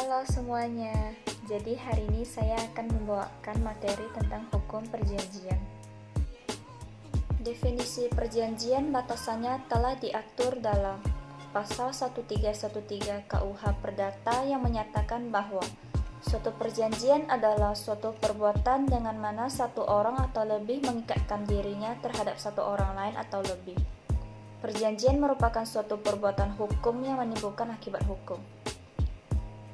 Halo semuanya, jadi hari ini saya akan membawakan materi tentang hukum perjanjian. Definisi perjanjian batasannya telah diatur dalam Pasal 1313 KUH Perdata yang menyatakan bahwa suatu perjanjian adalah suatu perbuatan dengan mana satu orang atau lebih mengikatkan dirinya terhadap satu orang lain atau lebih. Perjanjian merupakan suatu perbuatan hukum yang menimbulkan akibat hukum.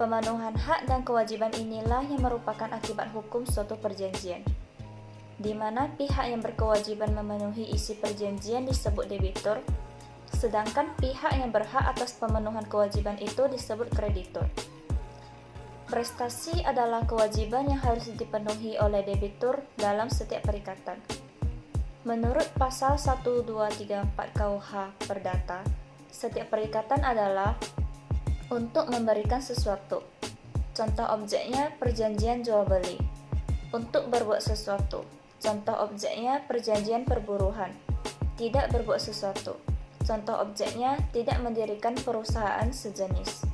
Pemenuhan hak dan kewajiban inilah yang merupakan akibat hukum suatu perjanjian, di mana pihak yang berkewajiban memenuhi isi perjanjian disebut debitur, sedangkan pihak yang berhak atas pemenuhan kewajiban itu disebut kreditur. Prestasi adalah kewajiban yang harus dipenuhi oleh debitur dalam setiap perikatan. Menurut pasal 1234 KUH Perdata, setiap perikatan adalah untuk memberikan sesuatu. Contoh objeknya perjanjian jual beli. Untuk berbuat sesuatu. Contoh objeknya perjanjian perburuhan. Tidak berbuat sesuatu. Contoh objeknya tidak mendirikan perusahaan sejenis.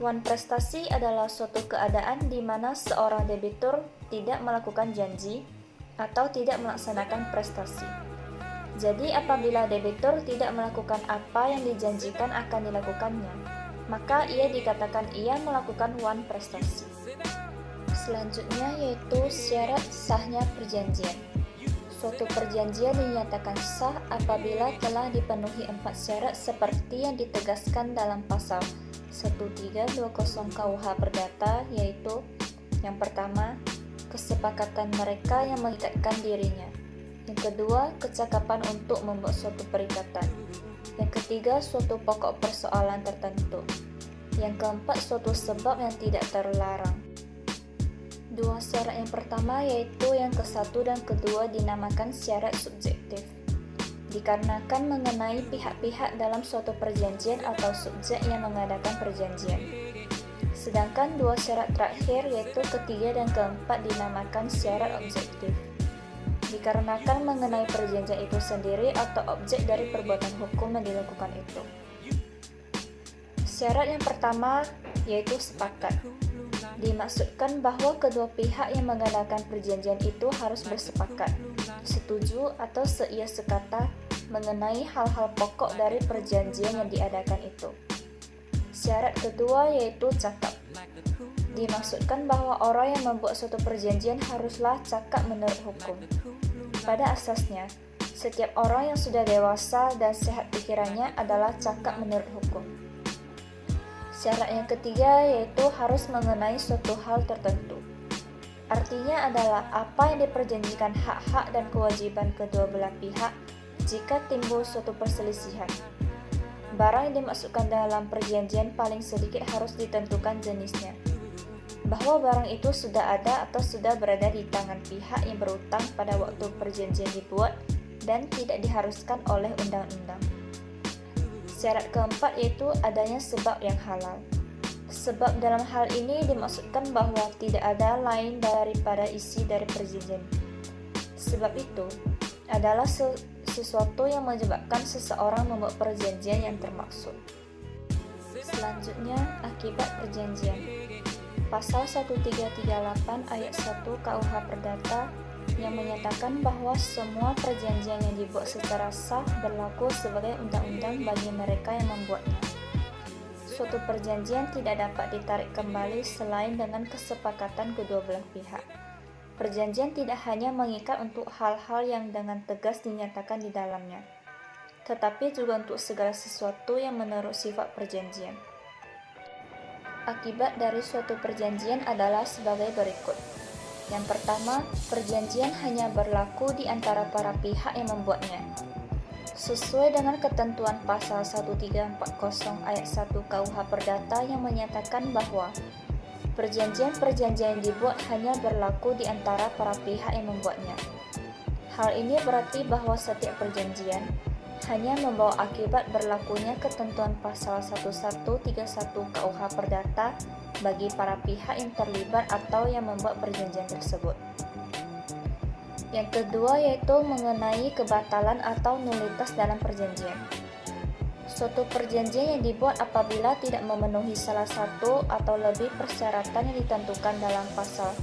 Wan prestasi adalah suatu keadaan di mana seorang debitur tidak melakukan janji atau tidak melaksanakan prestasi. Jadi apabila debitur tidak melakukan apa yang dijanjikan akan dilakukannya, maka ia dikatakan ia melakukan wan prestasi. Selanjutnya yaitu syarat sahnya perjanjian. Suatu perjanjian dinyatakan sah apabila telah dipenuhi 4 syarat seperti yang ditegaskan dalam pasal 1320 KUH Perdata, yaitu yang pertama, kesepakatan mereka yang mengikatkan dirinya. Yang kedua, kecakapan untuk membuat suatu perikatan. Yang ketiga, suatu pokok persoalan tertentu. Yang keempat, suatu sebab yang tidak terlarang. Dua syarat yang pertama yaitu yang ke-1 dan kedua dinamakan syarat subjektif, dikarenakan mengenai pihak-pihak dalam suatu perjanjian atau subjek yang mengadakan perjanjian. Sedangkan dua syarat terakhir yaitu ketiga dan keempat dinamakan syarat objektif, dikarenakan mengenai perjanjian itu sendiri atau objek dari perbuatan hukum yang dilakukan itu. Syarat yang pertama yaitu sepakat. Dimaksudkan bahwa kedua pihak yang mengadakan perjanjian itu harus bersepakat, setuju atau seia sekata mengenai hal-hal pokok dari perjanjian yang diadakan itu. Syarat kedua yaitu cakap. Dimaksudkan bahwa orang yang membuat suatu perjanjian haruslah cakap menurut hukum. Pada asasnya, setiap orang yang sudah dewasa dan sehat pikirannya adalah cakap menurut hukum. Syarat yang ketiga yaitu harus mengenai suatu hal tertentu. Artinya adalah apa yang diperjanjikan hak-hak dan kewajiban kedua belah pihak jika timbul suatu perselisihan. Barang yang dimasukkan dalam perjanjian paling sedikit harus ditentukan jenisnya. Bahwa barang itu sudah ada atau sudah berada di tangan pihak yang berutang pada waktu perjanjian dibuat dan tidak diharuskan oleh undang-undang. Syarat keempat yaitu adanya sebab yang halal. Sebab dalam hal ini dimaksudkan bahwa tidak ada lain daripada isi dari perjanjian. Sebab itu adalah sesuatu yang menyebabkan seseorang membuat perjanjian yang termaksud. Selanjutnya, akibat perjanjian. Pasal 1338 ayat 1 KUH Perdata yang menyatakan bahwa semua perjanjian yang dibuat secara sah berlaku sebagai undang-undang bagi mereka yang membuatnya. Suatu perjanjian tidak dapat ditarik kembali selain dengan kesepakatan kedua belah pihak. Perjanjian tidak hanya mengikat untuk hal-hal yang dengan tegas dinyatakan di dalamnya, tetapi juga untuk segala sesuatu yang menurut sifat perjanjian. Akibat dari suatu perjanjian adalah sebagai berikut. Yang pertama, perjanjian hanya berlaku di antara para pihak yang membuatnya. Sesuai dengan ketentuan pasal 1340 ayat 1 KUH Perdata yang menyatakan bahwa perjanjian-perjanjian yang dibuat hanya berlaku di antara para pihak yang membuatnya. Hal ini berarti bahwa setiap perjanjian hanya membawa akibat berlakunya ketentuan pasal 1131 KUH Perdata bagi para pihak yang terlibat atau yang membuat perjanjian tersebut. Yang kedua yaitu mengenai kebatalan atau nulitas dalam perjanjian. Suatu perjanjian yang dibuat apabila tidak memenuhi salah satu atau lebih persyaratan yang ditentukan dalam pasal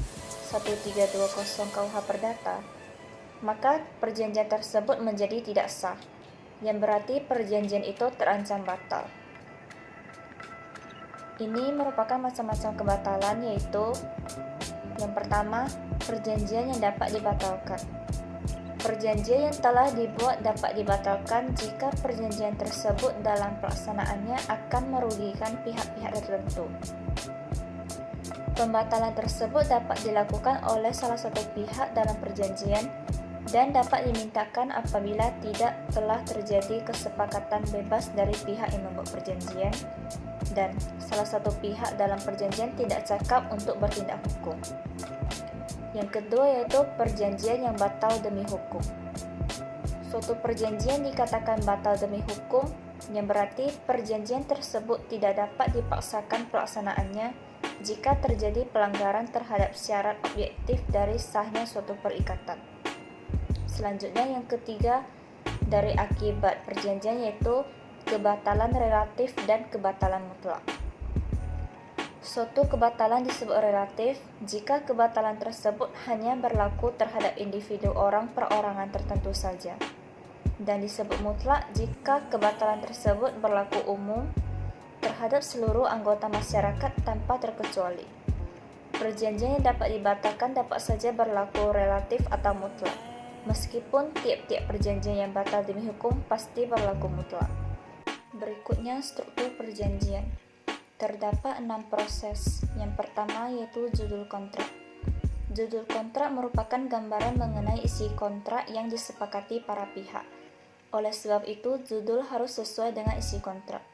1320 KUH Perdata, maka perjanjian tersebut menjadi tidak sah, yang berarti perjanjian itu terancam batal. Ini merupakan macam-macam kebatalan, yaitu yang pertama, perjanjian yang dapat dibatalkan. Perjanjian yang telah dibuat dapat dibatalkan jika perjanjian tersebut dalam pelaksanaannya akan merugikan pihak-pihak tertentu. Pembatalan tersebut dapat dilakukan oleh salah satu pihak dalam perjanjian dan dapat dimintakan apabila tidak telah terjadi kesepakatan bebas dari pihak yang membuat perjanjian dan salah satu pihak dalam perjanjian tidak cakap untuk bertindak hukum. Yang kedua yaitu perjanjian yang batal demi hukum. Suatu perjanjian dikatakan batal demi hukum, yang berarti perjanjian tersebut tidak dapat dipaksakan pelaksanaannya jika terjadi pelanggaran terhadap syarat objektif dari sahnya suatu perikatan. Selanjutnya yang ketiga dari akibat perjanjian yaitu kebatalan relatif dan kebatalan mutlak. Suatu kebatalan disebut relatif jika kebatalan tersebut hanya berlaku terhadap individu orang perorangan tertentu saja, dan disebut mutlak jika kebatalan tersebut berlaku umum terhadap seluruh anggota masyarakat tanpa terkecuali. Perjanjian yang dapat dibatalkan dapat saja berlaku relatif atau mutlak, meskipun tiap-tiap perjanjian yang batal demi hukum pasti berlaku mutlak. Berikutnya struktur perjanjian. Terdapat 6 proses. Yang pertama yaitu judul kontrak. Judul kontrak merupakan gambaran mengenai isi kontrak yang disepakati para pihak. Oleh sebab itu, judul harus sesuai dengan isi kontrak.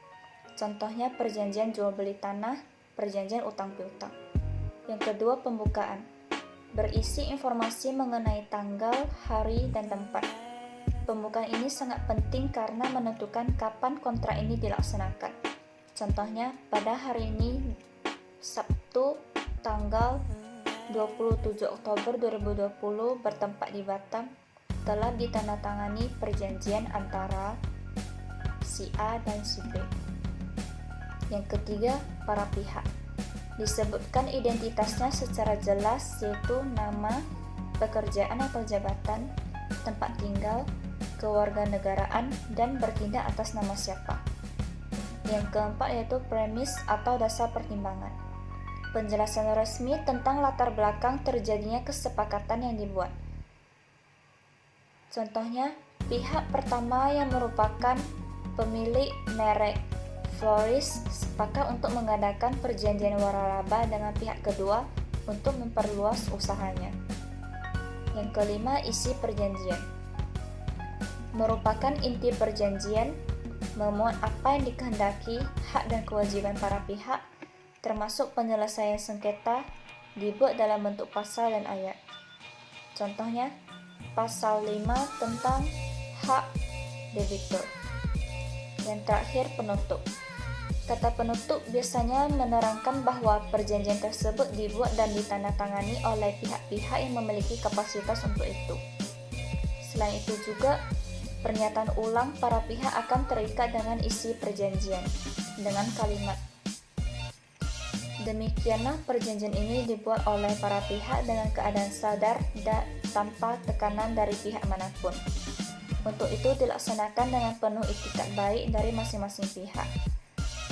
Contohnya perjanjian jual beli tanah, perjanjian utang piutang. Yang kedua pembukaan. Berisi informasi mengenai tanggal, hari, dan tempat. Pembukaan ini sangat penting karena menentukan kapan kontrak ini dilaksanakan. Contohnya, pada hari ini, Sabtu, tanggal 27 Oktober 2020 bertempat di Batam, telah ditandatangani perjanjian antara si A dan si B. Yang ketiga, para pihak. Disebutkan identitasnya secara jelas, yaitu nama, pekerjaan atau jabatan, tempat tinggal, kewarganegaraan, dan bertindak atas nama siapa. Yang keempat yaitu premis atau dasar pertimbangan. Penjelasan resmi tentang latar belakang terjadinya kesepakatan yang dibuat. Contohnya, pihak pertama yang merupakan pemilik merek florist sepakat untuk mengadakan perjanjian waralaba dengan pihak kedua untuk memperluas usahanya. Yang kelima, isi perjanjian. Merupakan inti perjanjian, memuat apa yang dikehendaki, hak dan kewajiban para pihak, termasuk penyelesaian sengketa, dibuat dalam bentuk pasal dan ayat. Contohnya, pasal 5 tentang hak debitur. Yang terakhir, penutup. Kata penutup biasanya menerangkan bahwa perjanjian tersebut dibuat dan ditandatangani oleh pihak-pihak yang memiliki kapasitas untuk itu. Selain itu juga, pernyataan ulang para pihak akan terikat dengan isi perjanjian dengan kalimat, demikianlah perjanjian ini dibuat oleh para pihak dengan keadaan sadar dan tanpa tekanan dari pihak manapun. Untuk itu dilaksanakan dengan penuh itikat baik dari masing-masing pihak.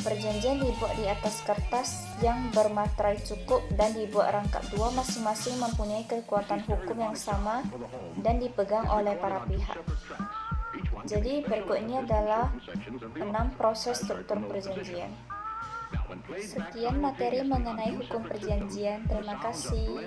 Perjanjian dibuat di atas kertas yang bermaterai cukup dan dibuat rangkap dua masing-masing mempunyai kekuatan hukum yang sama dan dipegang oleh para pihak. Jadi berikut ini adalah 6 proses struktur perjanjian. Sekian materi mengenai hukum perjanjian. Terima kasih.